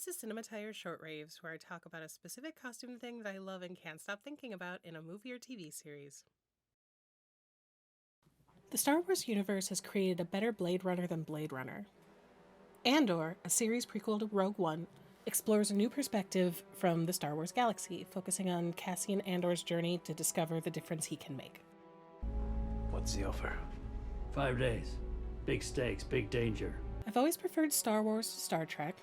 This is Cinematire Short Raves, where I talk about a specific costume thing that I love and can't stop thinking about in a movie or TV series. The Star Wars universe has created a better Blade Runner than Blade Runner. Andor, a series prequel to Rogue One, explores a new perspective from the Star Wars galaxy, focusing on Cassian Andor's journey to discover the difference he can make. What's the offer? 5 days. Big stakes, big danger. I've always preferred Star Wars to Star Trek.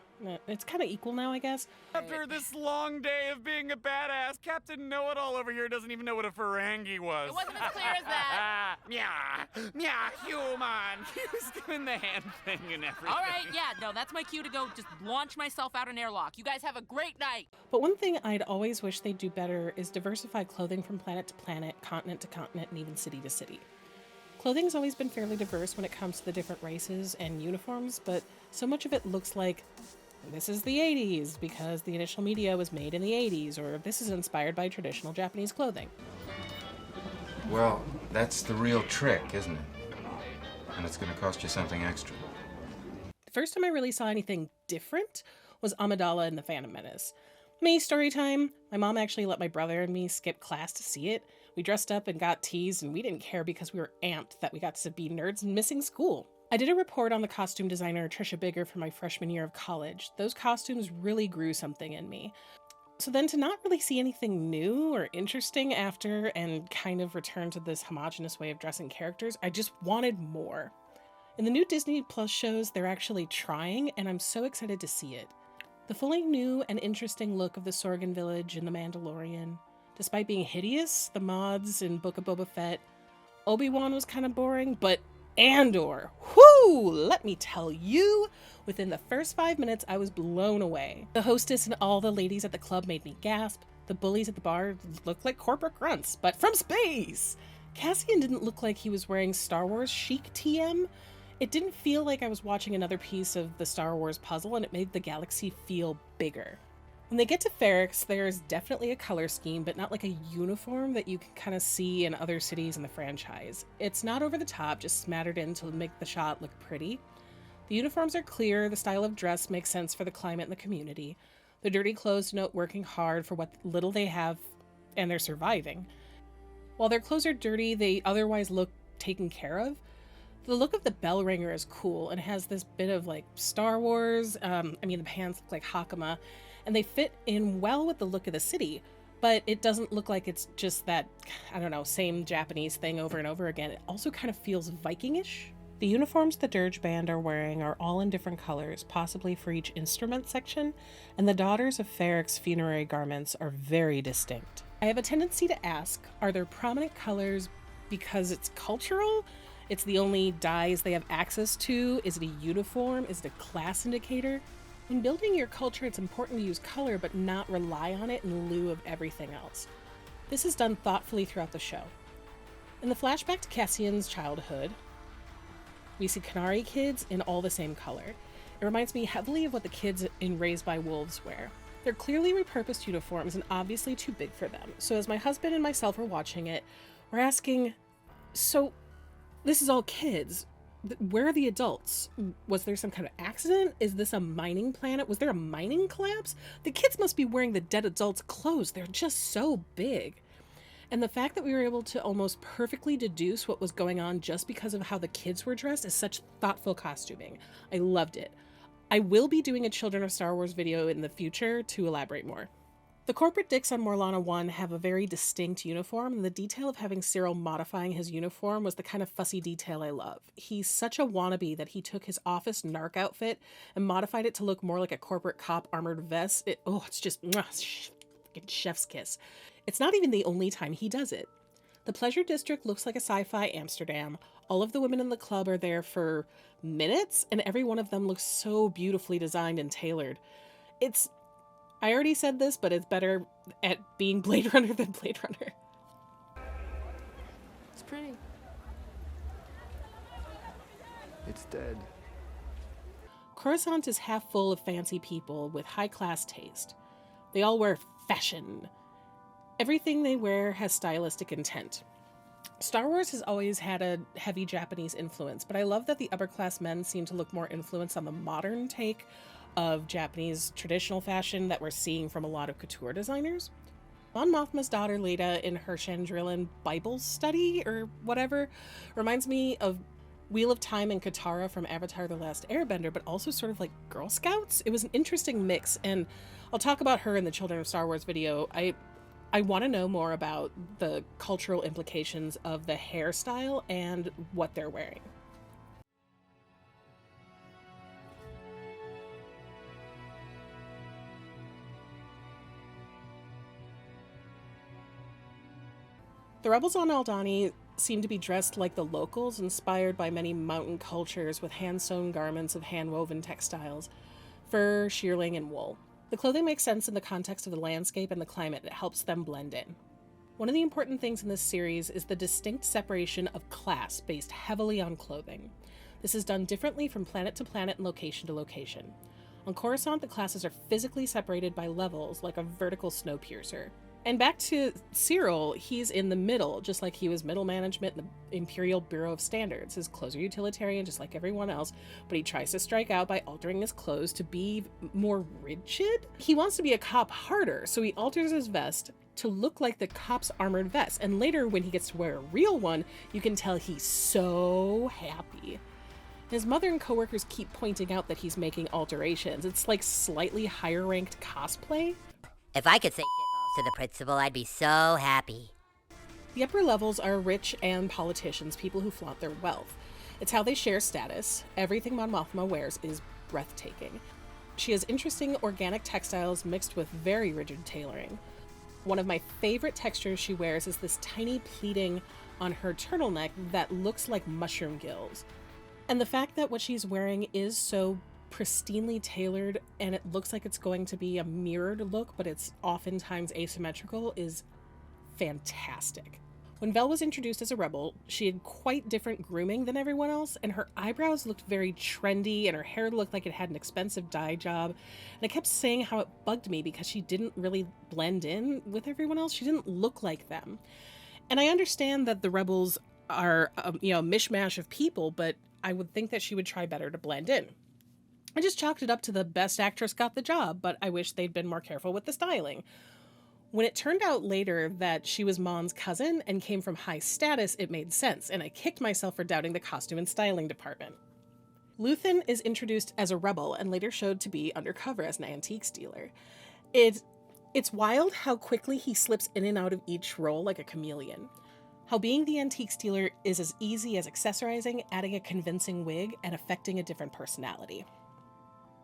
It's kind of equal now, I guess. After this long day of being a badass, Captain Know-It-All over here doesn't even know what a Ferengi was. It wasn't as clear as that. Human. He was doing the hand thing and everything. All right, yeah, no, that's my cue to go just launch myself out an airlock. You guys have a great night. But one thing I'd always wish they'd do better is diversify clothing from planet to planet, continent to continent, and even city to city. Clothing's always been fairly diverse when it comes to the different races and uniforms, but so much of it looks like this is the 80s because the initial media was made in the 80s, or this is inspired by traditional Japanese clothing. Well, that's the real trick, isn't it? And it's going to cost you something extra. The first time I really saw anything different was Amidala in The Phantom Menace. Me, story time. My mom actually let my brother and me skip class to see it. We dressed up and got teased, and we didn't care because we were amped that we got to be nerds and missing school. I did a report on the costume designer Trisha Bigger for my freshman year of college. Those costumes really grew something in me. So then to not really see anything new or interesting after and kind of return to this homogenous way of dressing characters, I just wanted more. In the new Disney Plus shows, they're actually trying, and I'm so excited to see it. The fully new and interesting look of the Sorgan village in The Mandalorian. Despite being hideous, the mods in Book of Boba Fett, Obi-Wan was kind of boring, but Andor, whoo! Let me tell you, within the first 5 minutes, I was blown away. The hostess and all the ladies at the club made me gasp. The bullies at the bar looked like corporate grunts, but from space! Cassian didn't look like he was wearing Star Wars chic TM. It didn't feel like I was watching another piece of the Star Wars puzzle, and it made the galaxy feel bigger. When they get to Ferrix, there's definitely a color scheme, but not like a uniform that you can kind of see in other cities in the franchise. It's not over the top, just smattered in to make the shot look pretty. The uniforms are clear, the style of dress makes sense for the climate and the community. The dirty clothes denote working hard for what little they have, and they're surviving. While their clothes are dirty, they otherwise look taken care of. The look of the bell ringer is cool and has this bit of like Star Wars. The pants look like Hakama, and they fit in well with the look of the city, but it doesn't look like it's just that, same Japanese thing over and over again. It also kind of feels Viking-ish. The uniforms the Dirge Band are wearing are all in different colors, possibly for each instrument section, and the Daughters of Ferrix funerary garments are very distinct. I have a tendency to ask, are there prominent colors because it's cultural? It's the only dyes they have access to? Is it a uniform? Is it a class indicator? When building your culture, it's important to use color, but not rely on it in lieu of everything else. This is done thoughtfully throughout the show. In the flashback to Cassian's childhood, we see Canary kids in all the same color. It reminds me heavily of what the kids in Raised by Wolves wear. They're clearly repurposed uniforms and obviously too big for them. So as my husband and myself are watching it, we're asking, so this is all kids. Where are the adults? Was there some kind of accident? Is this a mining planet? Was there a mining collapse? The kids must be wearing the dead adults' clothes. They're just so big. And the fact that we were able to almost perfectly deduce what was going on just because of how the kids were dressed is such thoughtful costuming. I loved it. I will be doing a Children of Star Wars video in the future to elaborate more. The corporate dicks on Morlana 1 have a very distinct uniform, and the detail of having Cyril modifying his uniform was the kind of fussy detail I love. He's such a wannabe that he took his office narc outfit and modified it to look more like a corporate cop armored vest. It's just fucking chef's kiss. It's not even the only time he does it. The Pleasure District looks like a sci-fi Amsterdam. All of the women in the club are there for minutes, and every one of them looks so beautifully designed and tailored. I already said this, but it's better at being Blade Runner than Blade Runner. It's pretty. It's dead. Coruscant is half full of fancy people with high-class taste. They all wear fashion. Everything they wear has stylistic intent. Star Wars has always had a heavy Japanese influence, but I love that the upper-class men seem to look more influenced on the modern take of Japanese traditional fashion that we're seeing from a lot of couture designers. Mon Mothma's daughter Leda in her Chandrilan Bible study or whatever reminds me of Wheel of Time and Katara from Avatar The Last Airbender, but also sort of like Girl Scouts. It was an interesting mix, and I'll talk about her in the Children of Star Wars video. I want to know more about the cultural implications of the hairstyle and what they're wearing. The rebels on Aldhani seem to be dressed like the locals, inspired by many mountain cultures with hand-sewn garments of hand-woven textiles, fur, shearling, and wool. The clothing makes sense in the context of the landscape and the climate. It helps them blend in. One of the important things in this series is the distinct separation of class based heavily on clothing. This is done differently from planet to planet and location to location. On Coruscant, the classes are physically separated by levels like a vertical snowpiercer. And back to Cyril, he's in the middle, just like he was middle management in the Imperial Bureau of Standards. His clothes are utilitarian, just like everyone else, but he tries to strike out by altering his clothes to be more rigid. He wants to be a cop harder, so he alters his vest to look like the cop's armored vest. And later, when he gets to wear a real one, you can tell he's so happy. His mother and coworkers keep pointing out that he's making alterations. It's like slightly higher ranked cosplay. If I could say shitballs to the principal, I'd be so happy. The upper levels are rich and politicians, people who flaunt their wealth. It's how they share status. Everything Mon Mothma wears is breathtaking. She has interesting organic textiles mixed with very rigid tailoring. One of my favorite textures she wears is this tiny pleating on her turtleneck that looks like mushroom gills. And the fact that what she's wearing is so pristinely tailored and it looks like it's going to be a mirrored look, but it's oftentimes asymmetrical, is fantastic. When Vel was introduced as a rebel, she had quite different grooming than everyone else, and her eyebrows looked very trendy and her hair looked like it had an expensive dye job. And I kept saying how it bugged me because she didn't really blend in with everyone else. She didn't look like them. And I understand that the rebels are a mishmash of people, but I would think that she would try better to blend in. I just chalked it up to the best actress got the job, but I wish they'd been more careful with the styling. When it turned out later that she was Mon's cousin and came from high status, it made sense, and I kicked myself for doubting the costume and styling department. Luthen is introduced as a rebel and later showed to be undercover as an antiques dealer. It's wild how quickly he slips in and out of each role like a chameleon. How being the antiques dealer is as easy as accessorizing, adding a convincing wig, and affecting a different personality.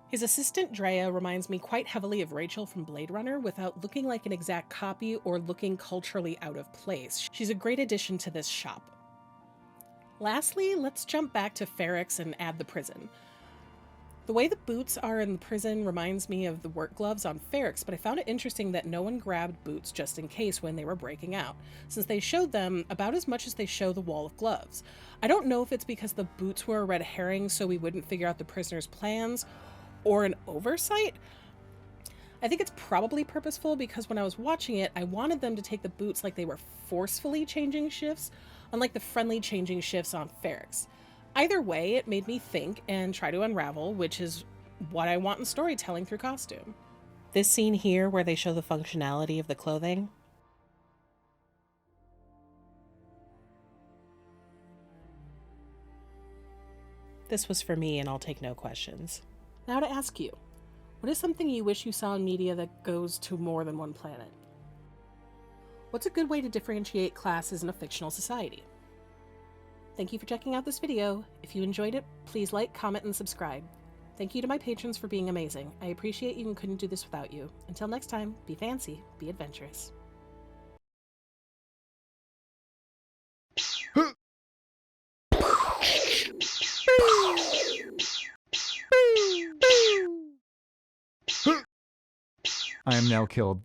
His assistant Drea reminds me quite heavily of Rachel from Blade Runner without looking like an exact copy or looking culturally out of place. She's a great addition to this shop. Lastly, let's jump back to Ferrix and add the prison. The way the boots are in the prison reminds me of the work gloves on Ferrix, but I found it interesting that no one grabbed boots just in case when they were breaking out, since they showed them about as much as they show the wall of gloves. I don't know if it's because the boots were a red herring so we wouldn't figure out the prisoner's plans, or an oversight. I think it's probably purposeful because when I was watching it, I wanted them to take the boots like they were forcefully changing shifts, unlike the friendly changing shifts on Ferrix. Either way, it made me think and try to unravel, which is what I want in storytelling through costume. This scene here where they show the functionality of the clothing, this was for me and I'll take no questions. Now to ask you, what is something you wish you saw in media that goes to more than one planet? What's a good way to differentiate classes in a fictional society? Thank you for checking out this video. If you enjoyed it, please like, comment, and subscribe. Thank you to my patrons for being amazing. I appreciate you and couldn't do this without you. Until next time, be fancy, be adventurous. I am now killed.